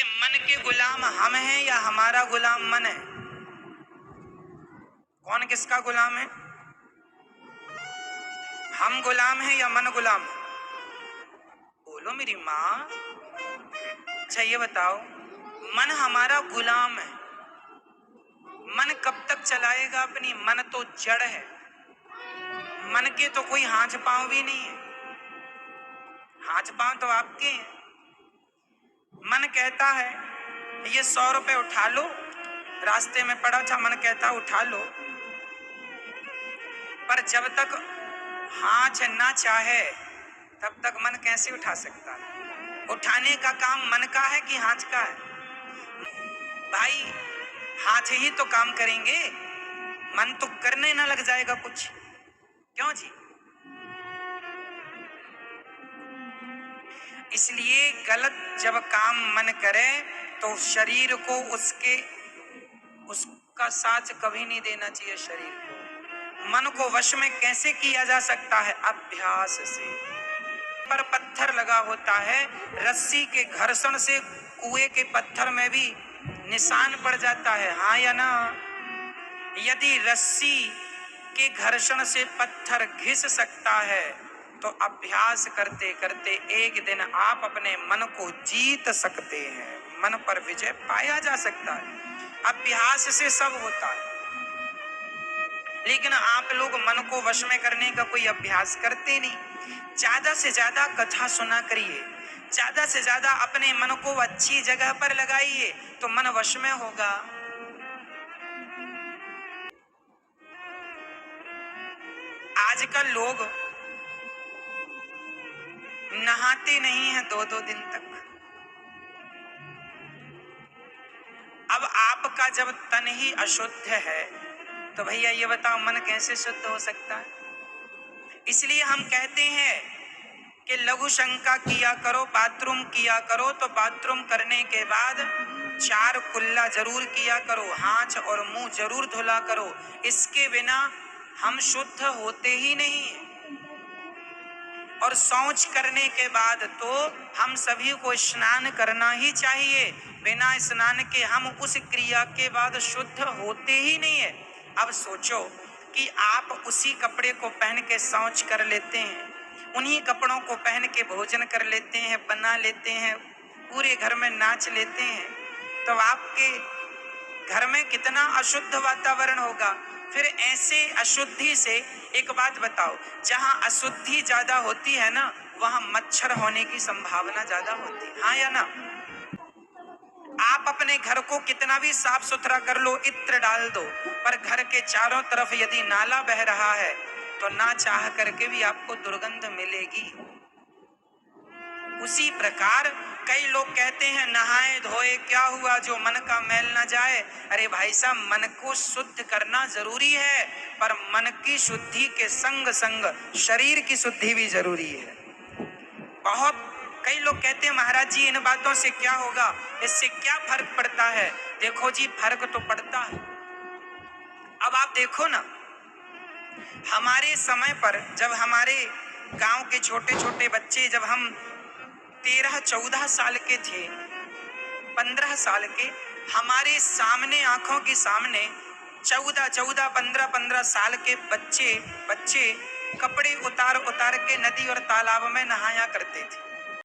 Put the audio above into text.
मन के गुलाम हम हैं या हमारा गुलाम मन है? कौन किसका गुलाम है? हम गुलाम हैं या मन गुलाम है? बोलो मेरी माँ। अच्छा ये बताओ, मन हमारा गुलाम है। मन कब तक चलाएगा अपनी? मन तो जड़ है, मन के तो कोई हाथ पांव भी नहीं है। हाथ पांव तो आपके हैं। मन कहता है ये 100 रुपए उठा लो, रास्ते में पड़ा था, मन कहता उठा लो, पर जब तक हाथ ना चाहे तब तक मन कैसे उठा सकता है? उठाने का काम मन का है कि हाथ का है? भाई हाथ ही तो काम करेंगे, मन तो करने ना लग जाएगा कुछ। क्यों जी? इसलिए गलत जब काम मन करे तो शरीर को उसका साथ कभी नहीं देना चाहिए। शरीर को, मन को वश में कैसे किया जा सकता है? अभ्यास से। पर पत्थर लगा होता है, रस्सी के घर्षण से कुएं के पत्थर में भी निशान पड़ जाता है, हाँ या ना? यदि रस्सी के घर्षण से पत्थर घिस सकता है तो अभ्यास करते करते एक दिन आप अपने मन को जीत सकते हैं, मन पर विजय पाया जा सकता है। अभ्यास से सब होता है, लेकिन आप लोग मन को वश में करने का कोई अभ्यास करते नहीं। ज्यादा से ज्यादा कथा सुना करिए, ज्यादा से ज्यादा अपने मन को अच्छी जगह पर लगाइए तो मन वश में होगा। आजकल लोग नहाते नहीं हैं 2-2 दिन तक। अब आपका जब तन ही अशुद्ध है तो भैया ये बताओ मन कैसे शुद्ध हो सकता है? इसलिए हम कहते हैं कि लघु शंका किया करो, बाथरूम किया करो तो बाथरूम करने के बाद 4 कुल्ला जरूर किया करो, हाथ और मुंह जरूर धुला करो। इसके बिना हम शुद्ध होते ही नहीं। और शौच करने के बाद तो हम सभी को स्नान करना ही चाहिए। बिना स्नान के हम उस क्रिया के बाद शुद्ध होते ही नहीं है। अब सोचो कि आप उसी कपड़े को पहन के शौच कर लेते हैं, उन्हीं कपड़ों को पहन के भोजन कर लेते हैं, बना लेते हैं, पूरे घर में नाच लेते हैं, तो आपके घर में कितना अशुद्ध वातावरण होगा। फिर ऐसे अशुद्धि से एक बात बताओ, जहां अशुद्धि ज्यादा होती है ना, वहां मच्छर होने की संभावना ज्यादा होती है, हाँ या ना? आप अपने घर को कितना भी साफ सुथरा कर लो, इत्र डाल दो, पर घर के चारों तरफ यदि नाला बह रहा है तो ना चाह करके भी आपको दुर्गंध मिलेगी। उसी प्रकार कई लोग कहते हैं नहाए धोए क्या हुआ, जो मन का मैल न जाए। अरे भाई साहब, मन को शुद्ध करना जरूरी है, पर मन की शुद्धि के संग संग शरीर की शुद्धि भी जरूरी है। बहुत कई लोग कहते हैं महाराज जी इन बातों से क्या होगा, इससे क्या फर्क पड़ता है? देखो जी, फर्क तो पड़ता है। अब आप देखो ना, हमारे समय पर जब हमारे गांव के छोटे छोटे बच्चे, जब हम 13-14 साल के थे, 15 साल के, हमारे सामने आंखों के सामने 14-14, 15-15 साल के बच्चे कपड़े उतार उतार के नदी और तालाब में नहाया करते थे।